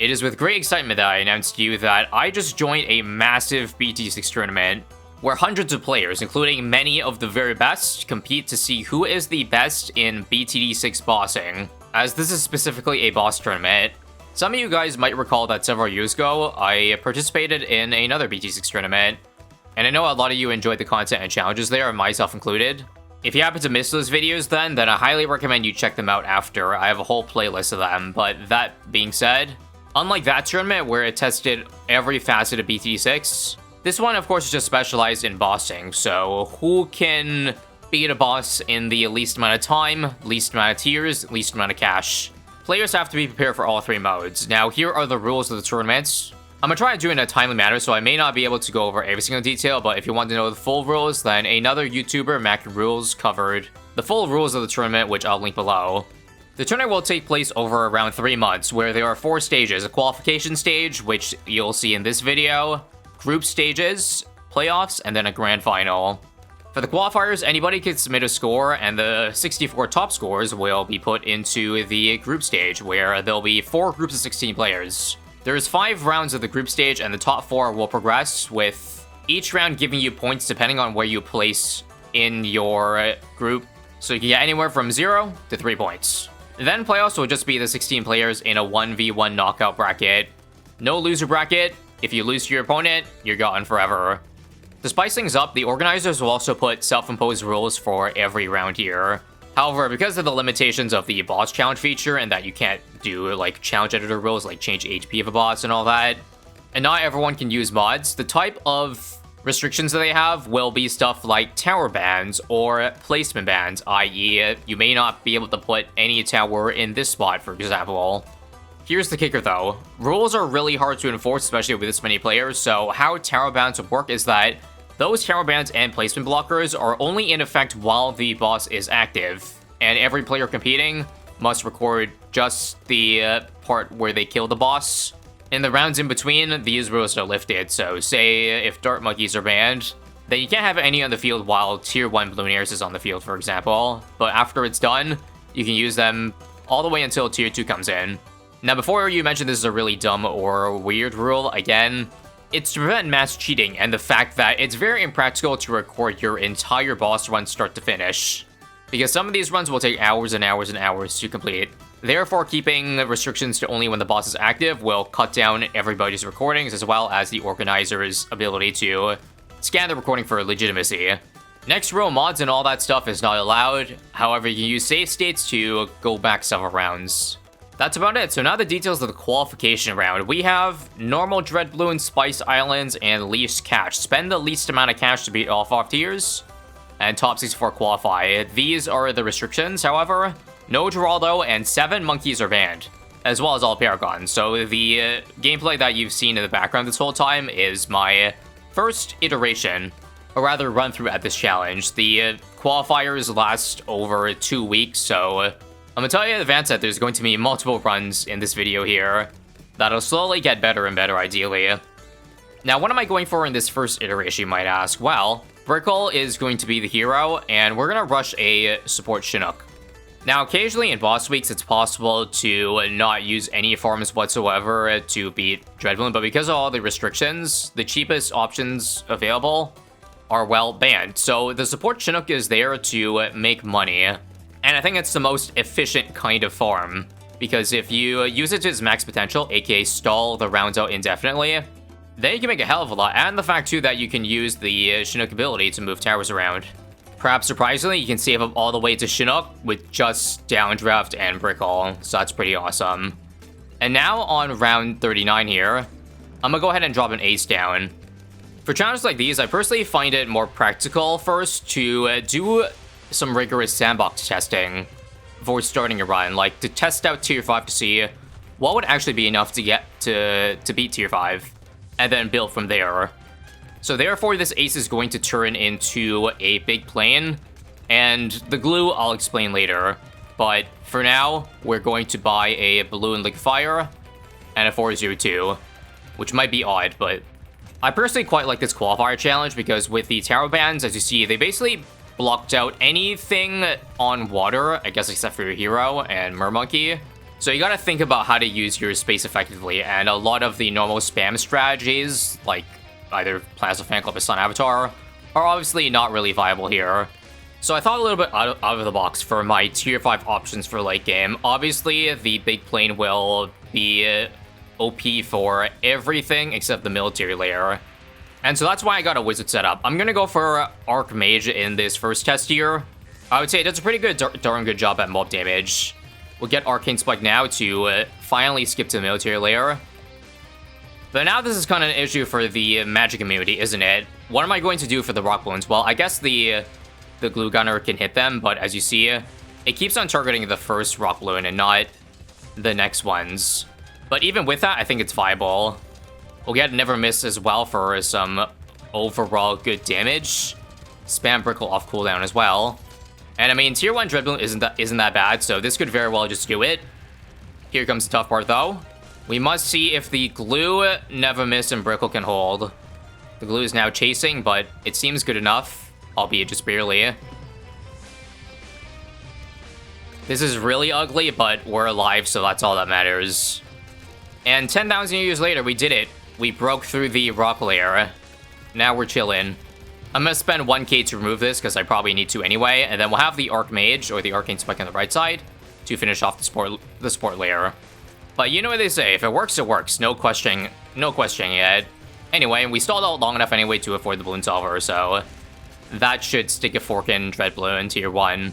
It is with great excitement that I announce to you that I just joined a massive BTD6 tournament where hundreds of players, including many of the very best, compete to see who is the best in BTD6 bossing. As this is specifically a boss tournament, some of you guys might recall that several years ago, I participated in another BTD6 tournament, and I know a lot of you enjoyed the content and challenges there, myself included. If you happen to miss those videos then I highly recommend you check them out after. I have a whole playlist of them, but that being said, unlike that tournament where it tested every facet of BTD6, this one of course is just specialized in bossing, so who can beat a boss in the least amount of time, least amount of tiers, least amount of cash. Players have to be prepared for all three modes. Now here are the rules of the tournament. I'm gonna try to do it in a timely manner, so I may not be able to go over every single detail, but if you want to know the full rules, then another YouTuber, Mac Rules, covered the full rules of the tournament, which I'll link below. The tournament will take place over around 3 months, where there are 4 stages: a qualification stage, which you'll see in this video, group stages, playoffs, and then a grand final. For the qualifiers, anybody can submit a score, and the 64 top scores will be put into the group stage, where there'll be 4 groups of 16 players. There's 5 rounds of the group stage, and the top 4 will progress, with each round giving you points depending on where you place in your group. So you can get anywhere from 0 to 3 points. Then playoffs will just be the 16 players in a 1v1 knockout bracket. No loser bracket. If you lose to your opponent, you're gone forever. To spice things up, the organizers will also put self-imposed rules for every round here. However, because of the limitations of the boss challenge feature and that you can't do like challenge editor rules like change HP of a boss and all that, and not everyone can use mods, the type of restrictions that they have will be stuff like tower bans or placement bans, i.e. you may not be able to put any tower in this spot, for example. Here's the kicker though, rules are really hard to enforce, especially with this many players, so how tower bans will work is that those tower bans and placement blockers are only in effect while the boss is active, and every player competing must record just the part where they kill the boss. In the rounds in between, these rules are lifted, so say if dart monkeys are banned, then you can't have any on the field while tier 1 Bloons is on the field, for example, but after it's done, you can use them all the way until tier 2 comes in. Now before you mention this is a really dumb or weird rule, again, it's to prevent mass cheating and the fact that it's very impractical to record your entire boss run start to finish, because some of these runs will take hours and hours and hours to complete. Therefore, keeping restrictions to only when the boss is active will cut down everybody's recordings as well as the organizer's ability to scan the recording for legitimacy. Next rule, mods and all that stuff is not allowed, however you can use save states to go back several rounds. That's about it. So now the details of the qualification round. We have normal Dread Bloons, Spice Islands, and least cash. Spend the least amount of cash to beat all 5 tiers, and top 64 qualify. These are the restrictions, however. No Geraldo and 7 monkeys are banned, as well as all Paragons. So the gameplay that you've seen in the background this whole time is my first iteration, or rather run through at this challenge. The qualifiers last over 2 weeks, so I'm gonna tell you in advance that there's going to be multiple runs in this video here that'll slowly get better and better, ideally. Now, what am I going for in this first iteration, you might ask? Well, Brickle is going to be the hero, and we're gonna rush a support Chinook. Now, occasionally in boss weeks, it's possible to not use any farms whatsoever to beat Dreadbloon, but because of all the restrictions, the cheapest options available are, well, banned. So the support Chinook is there to make money. And I think it's the most efficient kind of farm, because if you use it to its max potential, aka stall the rounds out indefinitely, then you can make a hell of a lot, and the fact too that you can use the Chinook ability to move towers around. Perhaps surprisingly, you can save up all the way to Chinook with just Downdraft and Brickle, so that's pretty awesome. And now on round 39 here, I'm gonna go ahead and drop an ace down. For challenges like these, I personally find it more practical first to do some rigorous sandbox testing before starting a run, like to test out tier 5 to see what would actually be enough to get to beat tier 5, and then build from there. So therefore, this ace is going to turn into a big plane, and the glue I'll explain later. But for now, we're going to buy a Balloon Liquefier and a 402, which might be odd, but I personally quite like this qualifier challenge because with the tower bans, as you see, they basically blocked out anything on water, I guess except for your hero and Mermonkey. So you gotta think about how to use your space effectively, and a lot of the normal spam strategies, like either Plasma Fan Club or Sun Avatar, are obviously not really viable here. So I thought a little bit out of the box for my tier 5 options for late game. Obviously, the big plane will be OP for everything except the military layer. And so that's why I got a wizard setup. I'm gonna go for Archmage in this first test here. I would say it does a pretty good, darn good job at mob damage. We'll get Arcane Spike now to finally skip to the military layer. But now this is kind of an issue for the magic immunity, isn't it? What am I going to do for the rock balloons? Well, I guess the glue gunner can hit them, but as you see, it keeps on targeting the first rock balloon and not the next ones. But even with that, I think it's viable. We'll get Never Miss as well for some overall good damage. Spam Brickle off cooldown as well. And I mean, tier 1 Dread Balloon isn't that bad, so this could very well just do it. Here comes the tough part though. We must see if the glue, Never Miss, and Brickle can hold. The glue is now chasing, but it seems good enough, albeit just barely. This is really ugly, but we're alive, so that's all that matters. And 10,000 years later, we did it. We broke through the rock layer. Now we're chilling. I'm gonna spend 1k to remove this, because I probably need to anyway, and then we'll have the Archmage, or the Arcane Spike on the right side, to finish off the support layer. But you know what they say, if it works, it works. No questioning it. Anyway, we stalled out long enough anyway to afford the Bloon Solver, so that should stick a fork in Dread Balloon tier 1.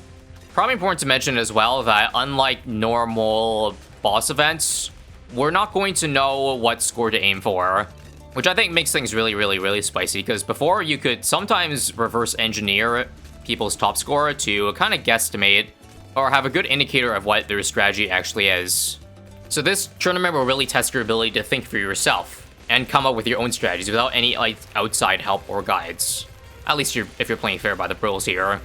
Probably important to mention as well that unlike normal boss events, we're not going to know what score to aim for, which I think makes things really, really, really spicy, because before you could sometimes reverse engineer people's top score to kind of guesstimate or have a good indicator of what their strategy actually is. So this tournament will really test your ability to think for yourself and come up with your own strategies without any outside help or guides. At least if you're playing fair by the rules here.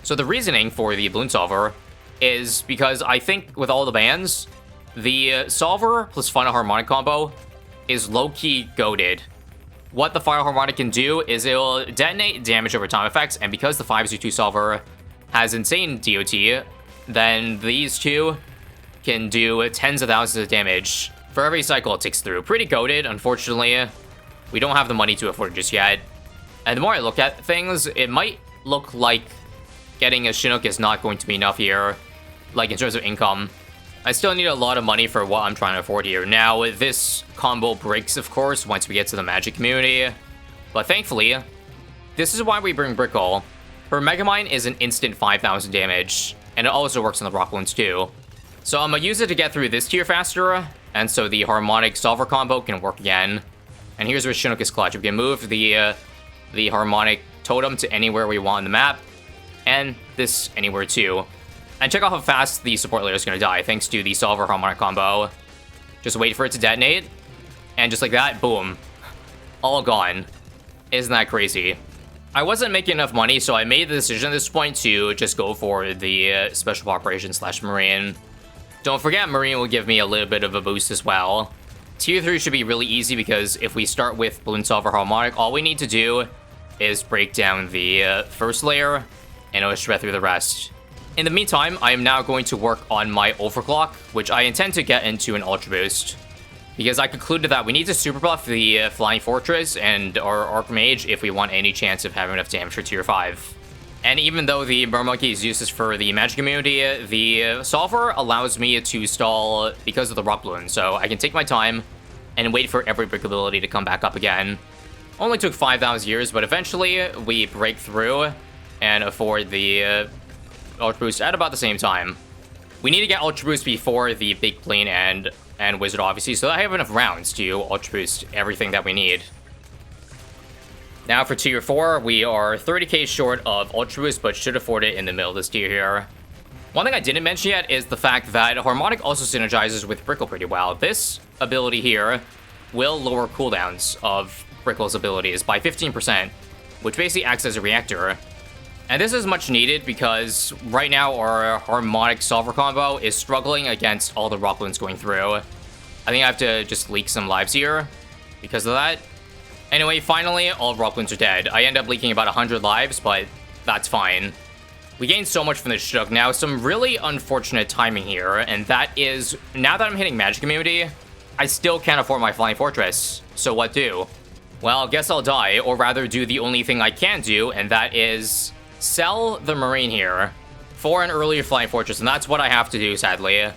So the reasoning for the Bloon Solver is because I think with all the bans, the Solver plus Final Harmonic combo is low-key goated. What the Final Harmonic can do is it will detonate damage over time effects, and because the 502 Solver has insane DOT, then these two can do tens of thousands of damage for every cycle it ticks through. Pretty goated, unfortunately. We don't have the money to afford it just yet. And the more I look at things, it might look like getting a Chinook is not going to be enough here, like in terms of income. I still need a lot of money for what I'm trying to afford here. Now, this combo breaks, of course, once we get to the magic community. But thankfully, this is why we bring Brickle. Her Megamind is an instant 5,000 damage, and it also works on the rock balloons too. So I'm gonna use it to get through this tier faster, and so the Harmonic Solver combo can work again. And here's where Chinook is clutch. We can move the Harmonic Totem to anywhere we want on the map, and this anywhere too. And check out how fast the support layer is going to die, thanks to the Solver Harmonic combo. Just wait for it to detonate, and just like that, boom. All gone. Isn't that crazy? I wasn't making enough money, so I made the decision at this point to just go for the Special Operations / Marine. Don't forget, Marine will give me a little bit of a boost as well. Tier 3 should be really easy, because if we start with Bloon Solver Harmonic, all we need to do is break down the first layer, and it'll shred through the rest. In the meantime, I am now going to work on my Overclock, which I intend to get into an Ultra Boost, because I concluded that we need to super buff the Flying Fortress and our Archmage if we want any chance of having enough damage for tier 5. And even though the Mermonkey is useless for the magic immunity, the Solver allows me to stall because of the rock balloon, so I can take my time and wait for every brick ability to come back up again. Only took 5,000 years, but eventually we break through and afford the Ultra Boost at about the same time. We need to get Ultra Boost before the big plane and Wizard, obviously, so I have enough rounds to Ultra Boost everything that we need. Now for tier 4, we are 30k short of Ultra Boost, but should afford it in the middle of this tier here. One thing I didn't mention yet is the fact that Harmonic also synergizes with Brickle pretty well. This ability here will lower cooldowns of Brickle's abilities by 15%, which basically acts as a reactor. And this is much needed because right now our Harmonic Solver combo is struggling against all the rock balloons going through. I think I have to just leak some lives here because of that. Anyway, finally, all rock balloons are dead. I end up leaking about 100 lives, but that's fine. We gained so much from this Chinook. Now, some really unfortunate timing here, and that is, now that I'm hitting Magic Immunity, I still can't afford my Flying Fortress. So what do? Well, guess I'll die, or rather do the only thing I can do, and that is sell the Marine here for an earlier Flying Fortress, and that's what I have to do, sadly.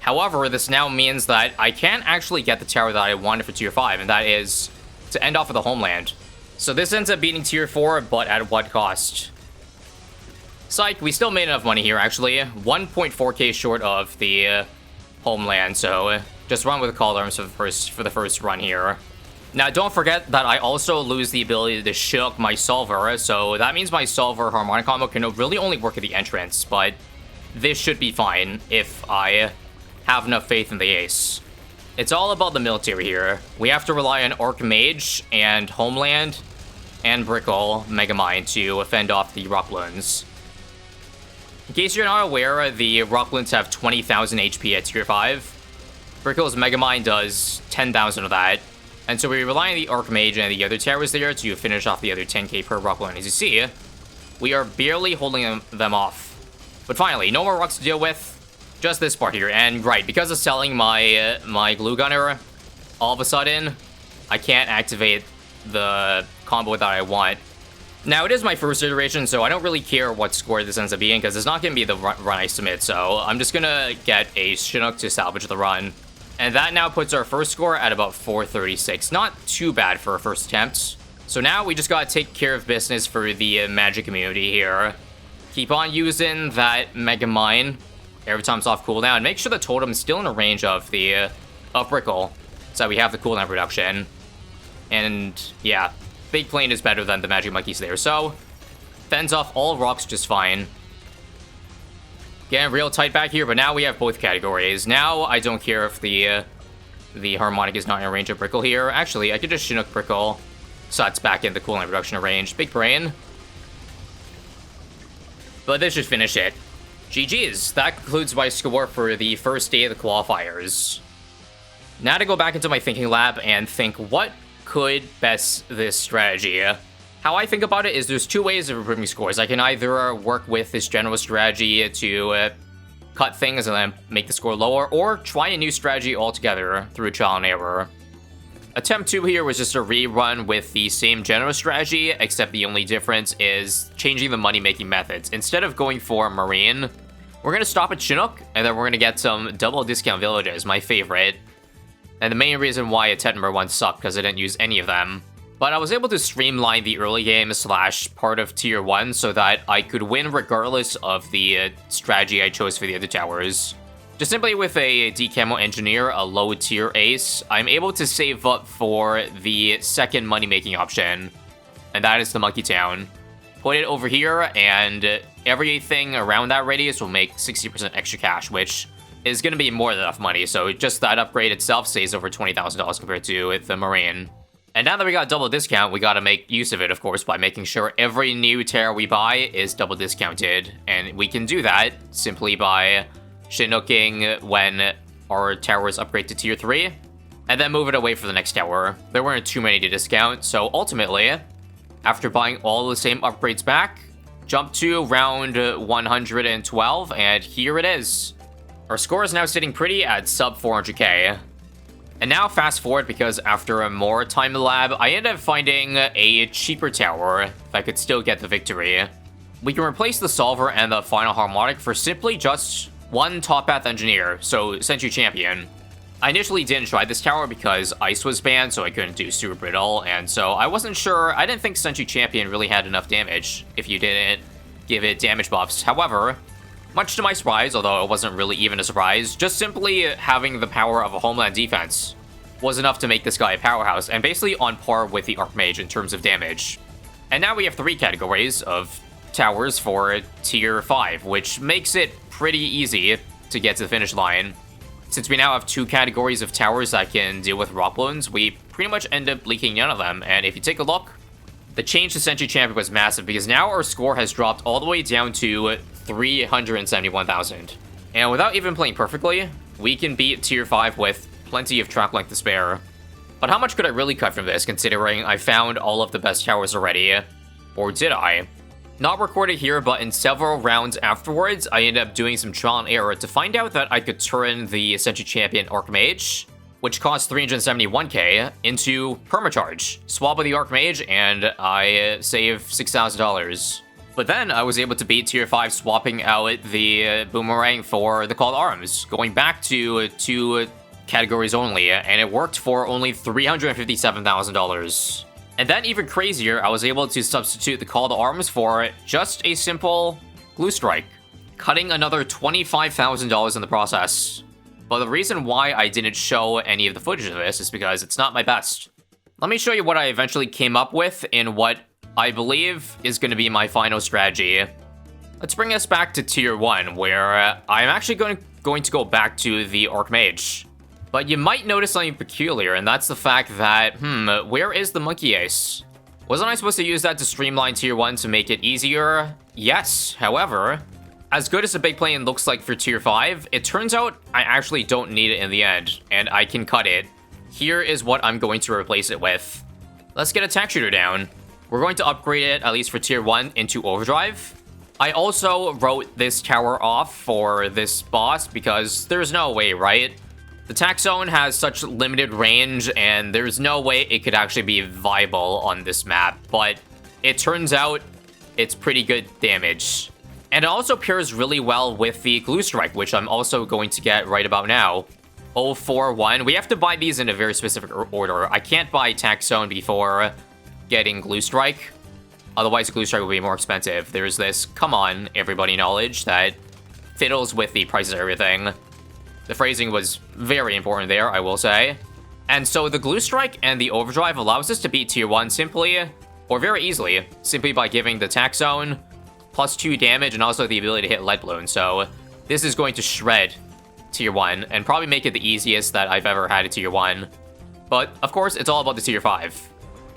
However, this now means that I can't actually get the tower that I wanted for tier 5, and that is to end off with a homeland. So this ends up beating tier 4, but at what cost? Psych, we still made enough money here, actually. 1.4k short of the homeland, so just run with Call Arms for the first run here. Now, don't forget that I also lose the ability to Shook my Solver, so that means my Solver Harmonic combo can really only work at the entrance, but this should be fine if I have enough faith in the ace. It's all about the military here. We have to rely on Archmage and Homeland and Brickle Megamind to fend off the Rock Bloons. In case you're not aware, the Rock Bloons have 20,000 HP at tier 5. Brickle's Megamind does 10,000 of that. And so we rely on the Archmage and the other towers there to finish off the other 10k per Rock Bloon. As you see, we are barely holding them off. But finally, no more rocks to deal with. Just this part here. And right, because of selling my Glue Gunner, all of a sudden, I can't activate the combo that I want. Now, it is my first iteration, so I don't really care what score this ends up being, because it's not going to be the run I submit. So I'm just going to get a Chinook to salvage the run. And that now puts our first score at about 436. Not too bad for a first attempt. So now we just gotta take care of business for the magic immunity here. Keep on using that Mega Mine every time it's off cooldown. And make sure the totem's still in the range of the Brickle, so we have the cooldown reduction. And yeah, Big Plane is better than the Magic Monkeys there. So fends off all rocks just fine. Getting real tight back here, but now we have both categories. Now I don't care if the Harmonic is not in range of Brickle here. Actually, I could just Chinook Brickle, so that's back in the cooldown reduction range. Big brain. But this should finish it. GG's. That concludes my score for the first day of the qualifiers. Now to go back into my thinking lab and think what could best this strategy. How I think about it is there's two ways of improving scores. I can either work with this general strategy to cut things and then make the score lower, or try a new strategy altogether through trial and error. Attempt 2 here was just a rerun with the same general strategy, except the only difference is changing the money-making methods. Instead of going for Marine, we're going to stop at Chinook, and then we're going to get some double discount villages, my favorite. And the main reason why attempt number 1 sucked, because I didn't use any of them. But I was able to streamline the early game / part of tier 1 so that I could win regardless of the strategy I chose for the other towers. Just simply with a Decamo Engineer, a low tier ace, I'm able to save up for the second money-making option, and that is the Monkey Town. Put it over here, and everything around that radius will make 60% extra cash, which is going to be more than enough money, so just that upgrade itself saves over $20,000 compared to the Marine. And now that we got double discount, we gotta make use of it, of course, by making sure every new tower we buy is double discounted. And we can do that simply by Chinooking when our towers upgrade to tier 3, and then move it away for the next tower. There weren't too many to discount, so ultimately, after buying all the same upgrades back, jump to round 112, and here it is. Our score is now sitting pretty at sub 400k. And now fast forward, because after more time in the lab, I ended up finding a cheaper tower that could still get the victory. We can replace the Solver and the Final Harmonic for simply just one Top Path Engineer, so Century Champion. I initially didn't try this tower because Ice was banned, so I couldn't do Super Brittle, and so I wasn't sure. I didn't think Century Champion really had enough damage if you didn't give it damage buffs. However, much to my surprise, although it wasn't really even a surprise, just simply having the power of a Homeland defense was enough to make this guy a powerhouse, and basically on par with the Archmage in terms of damage. And now we have 3 categories of towers for tier 5, which makes it pretty easy to get to the finish line. Since we now have 2 categories of towers that can deal with Rock Bloons, we pretty much end up leaking none of them, and if you take a look, the change to Century Champion was massive, because now our score has dropped all the way down to 371,000. And without even playing perfectly, we can beat tier 5 with plenty of track length to spare. But how much could I really cut from this, considering I found all of the best towers already? Or did I? Not recorded here, but in several rounds afterwards, I ended up doing some trial and error to find out that I could turn the Century Champion Archmage, which cost 371k, into Permacharge. Swap with the Archmage, and I save $6,000. But then I was able to beat Tier 5 swapping out the Boomerang for the Called Arms, going back to 2 categories only, and it worked for only $357,000. And then even crazier, I was able to substitute the Call to Arms for just a simple Glue Strike, cutting another $25,000 in the process. But the reason why I didn't show any of the footage of this is because it's not my best. Let me show you what I eventually came up with in what I believe is going to be my final strategy. Let's bring us back to Tier 1, where I'm actually going to go back to the Archmage. But you might notice something peculiar, and that's the fact that, where is the Monkey Ace? Wasn't I supposed to use that to streamline Tier 1 to make it easier? Yes, however, as good as the big plane looks like for Tier 5, it turns out I actually don't need it in the end, and I can cut it. Here is what I'm going to replace it with. Let's get Attack Shooter down. We're going to upgrade it, at least for Tier 1, into Overdrive. I also wrote this tower off for this boss because there's no way, right? The attack zone has such limited range, and there's no way it could actually be viable on this map, but it turns out it's pretty good damage. And it also pairs really well with the Glue Strike, which I'm also going to get right about now. 041. We have to buy these in a very specific order. I can't buy attack zone before getting Glue Strike. Otherwise, Glue Strike will be more expensive. There's this, come on, everybody knowledge that fiddles with the prices of everything. The phrasing was very important there, I will say. And so the Glue Strike and the Overdrive allows us to beat Tier 1 simply, or very easily, simply by giving the attack zone +2 damage and also the ability to hit Lead Balloon. So this is going to shred Tier 1 and probably make it the easiest that I've ever had at Tier 1. But of course, it's all about the Tier 5.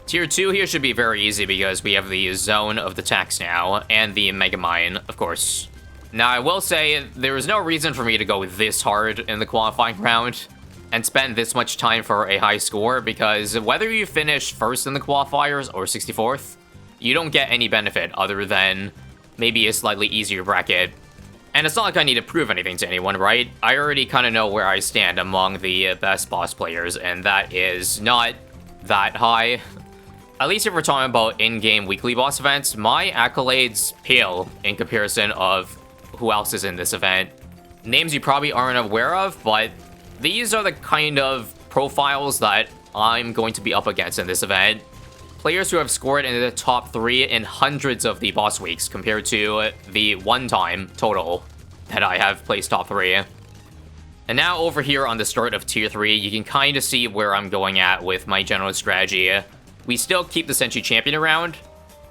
Tier 2 here should be very easy because we have the Zone of the Tax now, and the Mega Mine, of course. Now, I will say, there is no reason for me to go this hard in the qualifying round and spend this much time for a high score, because whether you finish first in the qualifiers or 64th, you don't get any benefit other than maybe a slightly easier bracket. And it's not like I need to prove anything to anyone, right? I already kind of know where I stand among the best boss players, and that is not that high. At least if we're talking about in-game weekly boss events, my accolades pale in comparison of who else is in this event. Names you probably aren't aware of, but these are the kind of profiles that I'm going to be up against in this event. Players who have scored in the top 3 in hundreds of the boss weeks compared to the one time total that I have placed top 3. And now over here on the start of Tier 3, you can kind of see where I'm going at with my general strategy. We still keep the Century Champion around,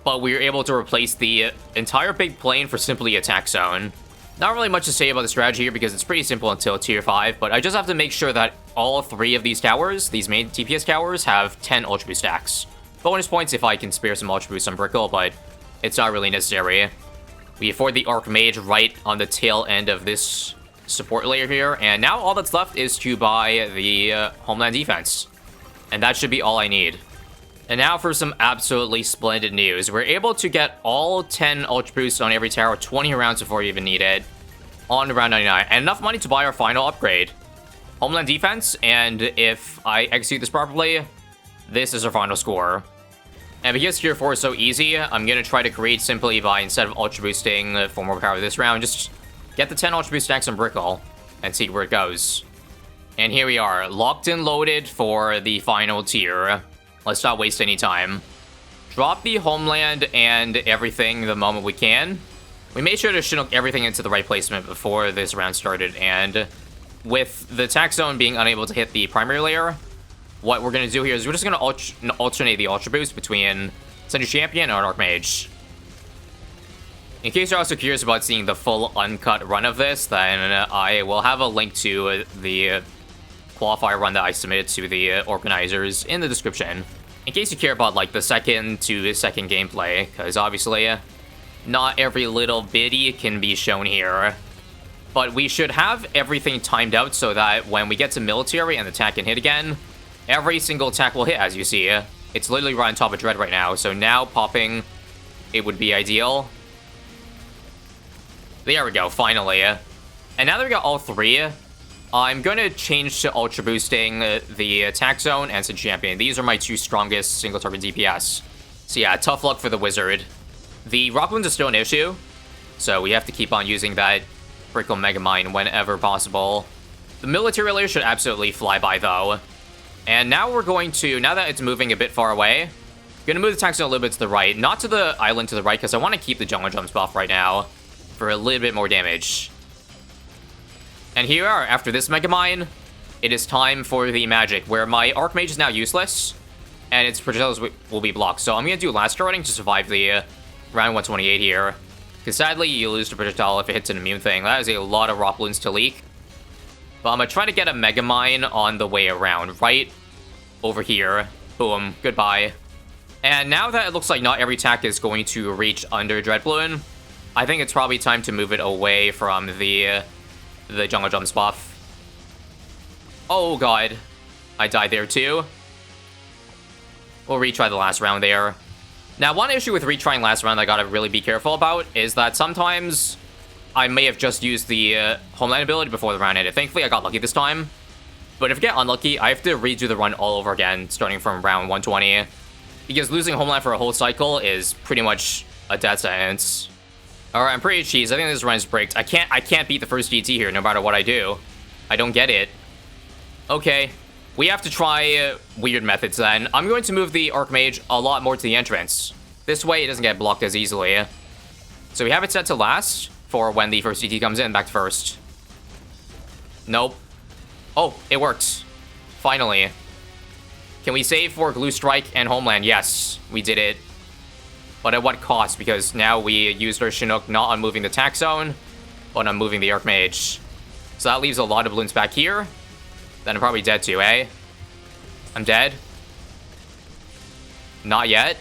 but we were able to replace the entire big plane for simply Attack Zone. Not really much to say about the strategy here because it's pretty simple until Tier 5, but I just have to make sure that all 3 of these towers, these main TPS towers, have 10 Ultra Boost stacks. Bonus points if I can spare some Ultra Boost on Brickle, but it's not really necessary. We afford the Archmage right on the tail end of this support layer here, and now all that's left is to buy the Homeland Defense. And that should be all I need. And now for some absolutely splendid news. We're able to get all 10 Ultra Boosts on every tower 20 rounds before you even need it on round 99. And enough money to buy our final upgrade. Homeland Defense, and if I execute this properly, this is our final score. And because Tier 4 is so easy, I'm going to try to create simply by, instead of Ultra Boosting for more power this round, just get the 10 Ultra Boost stacks on Brickle and see where it goes. And here we are, locked and loaded for the final tier. Let's not waste any time. Drop the Homeland and everything the moment we can. We made sure to chinook everything into the right placement before this round started, and with the attack zone being unable to hit the primary layer, what we're going to do here is we're just going to alternate the Ultra Boost between Century Champion and Archmage. In case you're also curious about seeing the full uncut run of this, then I will have a link to the qualifier run that I submitted to the organizers in the description, in case you care about like the second to second gameplay, because obviously not every little bitty can be shown here. But we should have everything timed out so that when we get to military and the attack can hit again, every single attack will hit, as you see. It's literally right on top of Dread right now, so now popping, it would be ideal. There we go, finally. And now that we got all three, I'm going to change to Ultra Boosting the Attack Zone and Sin Champion. These are my two strongest single target DPS. So yeah, tough luck for the Wizard. The Rock Balloons are still an issue, so we have to keep on using that Prickle Megamind whenever possible. The military layer should absolutely fly by, though. And now we're going to, now that it's moving a bit far away, going to move the Attack Zone a little bit to the right. Not to the island to the right, because I want to keep the Jungle Jumps buff right now for a little bit more damage. And here we are, after this Megamind, it is time for the magic, where my Archmage is now useless, and its projectiles will be blocked. So I'm going to do last Iterating to survive the round 128 here. Because sadly, you lose the projectile if it hits an immune thing. That is a lot of Rock Balloons to leak. But I'm going to try to get a Megamind on the way around, right over here. Boom, goodbye. And now that it looks like not every attack is going to reach under Dread Balloon, I think it's probably time to move it away from the Jungle Jumps buff. Oh god, I died there too. We'll retry the last round there. Now, one issue with retrying last round I gotta really be careful about is that sometimes I may have just used the Homeland ability before the round ended. Thankfully, I got lucky this time. But if I get unlucky, I have to redo the run all over again, starting from round 120. Because losing Homeland for a whole cycle is pretty much a death sentence. Alright, I'm pretty cheese. I think this run is bricked. I can't beat the first GT here, no matter what I do. I don't get it. Okay. We have to try weird methods then. I'm going to move the Archmage a lot more to the entrance. This way it doesn't get blocked as easily. So we have it set to last for when the first GT comes in, back to first. Nope. Oh, it worked. Finally. Can we save for Glue Strike and Homeland? Yes, we did it. But at what cost? Because now we used our Chinook not on moving the Attack Zone, but on moving the Archmage. So that leaves a lot of balloons back here. Then I'm probably dead too, eh? I'm dead? Not yet?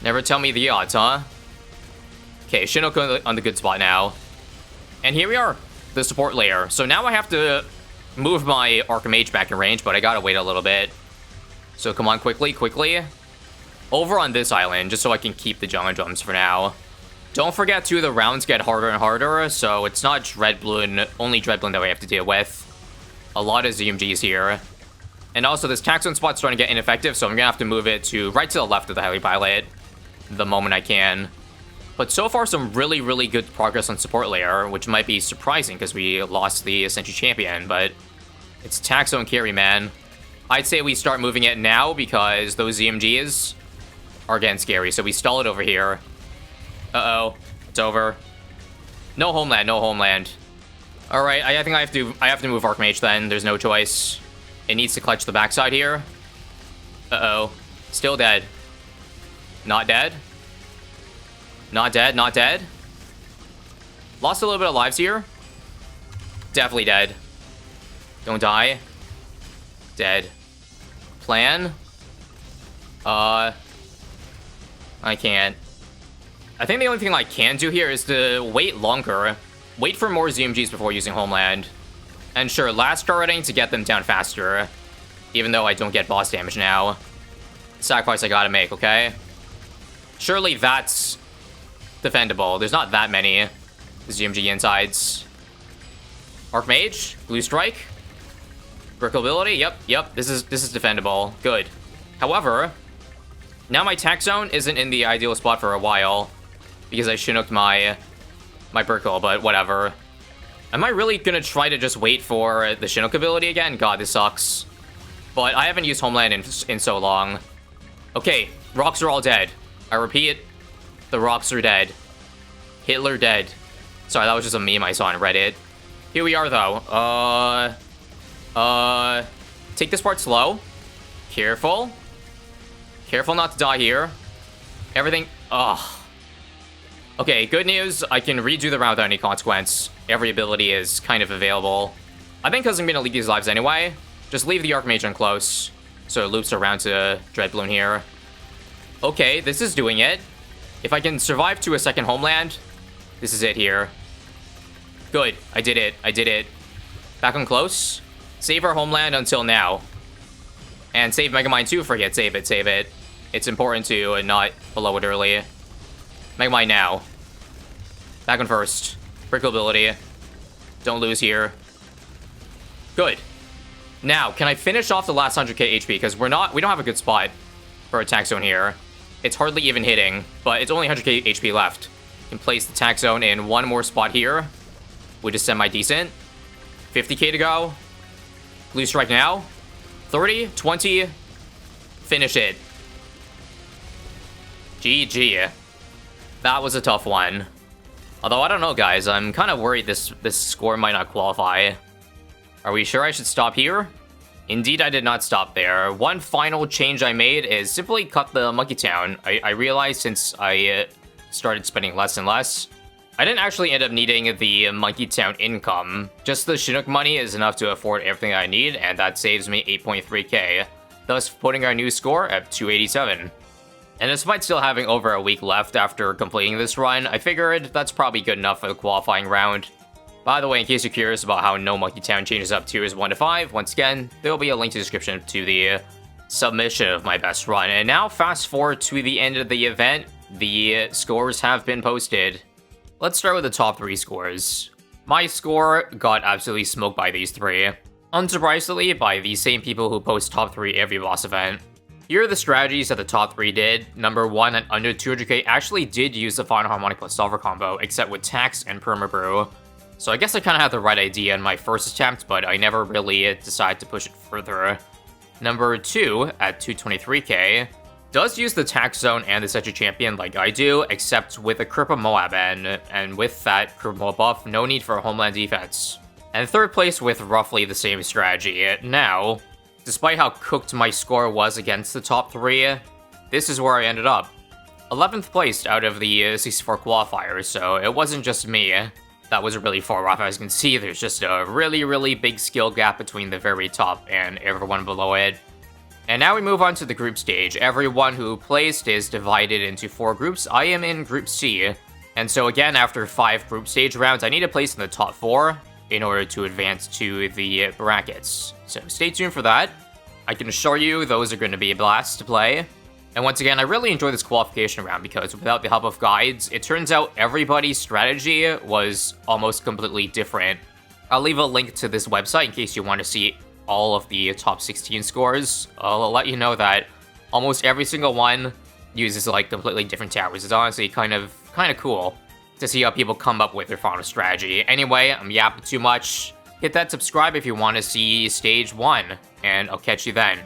Never tell me the odds, huh? Okay, Chinook on the good spot now. And here we are, the support layer. So now I have to move my Archmage back in range, but I gotta wait a little bit. So come on, quickly, quickly. Over on this island, just so I can keep the Jungle Jumps for now. Don't forget, too, the rounds get harder and harder, so it's not Dread Balloon, only Dread Balloon that we have to deal with. A lot of ZMGs here. And also, this Attack Zone spot's starting to get ineffective, so I'm gonna have to move it to right to the left of the Heli Pilot the moment I can. But so far, some really, really good progress on support layer, which might be surprising because we lost the Sentry Champion, but it's Attack Zone carry, man. I'd say we start moving it now because those ZMGs are getting scary, so we stall it over here. Uh-oh, it's over. No Homeland, no Homeland. Alright, I think I have to move Archmage then. There's no choice. It needs to clutch the backside here. Uh-oh. Still dead. Not dead. Not dead, not dead. Lost a little bit of lives here. Definitely dead. Don't die. Dead. Plan. I can't. I think the only thing I can do here is to wait longer. Wait for more ZMGs before using Homeland. And sure, last Iterating to get them down faster. Even though I don't get boss damage now. Sacrifice I gotta make, okay? Surely that's defendable. There's not that many ZMG insides. Archmage? Blue Strike? Brickle ability? Yep. This is defendable. Good. However, now my Attack Zone isn't in the ideal spot for a while. Because I Chinooked my Brickle, but whatever. Am I really gonna try to just wait for the Chinook ability again? God, this sucks. But I haven't used Homeland in so long. Okay, rocks are all dead. I repeat, the rocks are dead. Hitler dead. Sorry, that was just a meme I saw on Reddit. Here we are, though. Take this part slow. Careful. Careful not to die here. Everything... Ugh. Okay, good news. I can redo the round without any consequence. Every ability is kind of available. I think because I'm going to leak these lives anyway, just leave the Archmage on close. So it loops around to Dread Balloon here. Okay, this is doing it. If I can survive to a second Homeland, this is it here. Good. I did it. I did it. Back on close. Save our Homeland until now. And save Megamind too. Forget. Save it. Save it. It's important to not blow it early. Megamind now. Back on first. Prickle ability. Don't lose here. Good. Now, can I finish off the last 100k HP? Because we don't have a good spot for attack zone here. It's hardly even hitting, but it's only 100k HP left. Can place the attack zone in one more spot here, which is semi-decent. 50k to go. Blue strike now. 30, 20. Finish it. GG. That was a tough one. Although, I don't know, guys. I'm kind of worried this score might not qualify. Are we sure I should stop here? Indeed, I did not stop there. One final change I made is simply cut the Monkey Town. I realized since I started spending less and less, I didn't actually end up needing the Monkey Town income. Just the Chinook money is enough to afford everything I need, and that saves me 8.3k, thus putting our new score at 287. And despite still having over a week left after completing this run, I figured that's probably good enough for the qualifying round. By the way, in case you're curious about how No Monkey Town changes up tiers 1 to 5, once again, there will be a link to the description to the submission of my best run. And now, fast forward to the end of the event, the scores have been posted. Let's start with the top 3 scores. My score got absolutely smoked by these 3. Unsurprisingly, by the same people who post top 3 every boss event. Here are the strategies that the top 3 did. Number 1 at under 200k actually did use the Final Harmonic plus Solver combo, except with Tax and Permabrew. So I guess I kind of had the right idea in my first attempt, but I never really decided to push it further. Number 2 at 223k does use the Tax Zone and the Setcher Champion like I do, except with a Kripa Moab, and with that Kripa Moab buff, no need for a Homeland defense. And third place with roughly the same strategy. Now, despite how cooked my score was against the top 3, this is where I ended up. 11th place out of the 64 qualifiers, so it wasn't just me that was really far off. As you can see, there's just a really big skill gap between the very top and everyone below it. And now we move on to the group stage. Everyone who placed is divided into 4 groups. I am in Group C, and so again, after 5 group stage rounds, I need to place in the top 4 in order to advance to the brackets. So stay tuned for that. I can assure you those are going to be a blast to play. And once again, I really enjoyed this qualification round because without the help of guides, it turns out everybody's strategy was almost completely different. I'll leave a link to this website in case you want to see all of the top 16 scores. I'll let you know that almost every single one uses like completely different towers. It's honestly kind of cool to see how people come up with their final strategy. Anyway, I'm yapping too much. Hit that subscribe if you want to see stage 1, and I'll catch you then.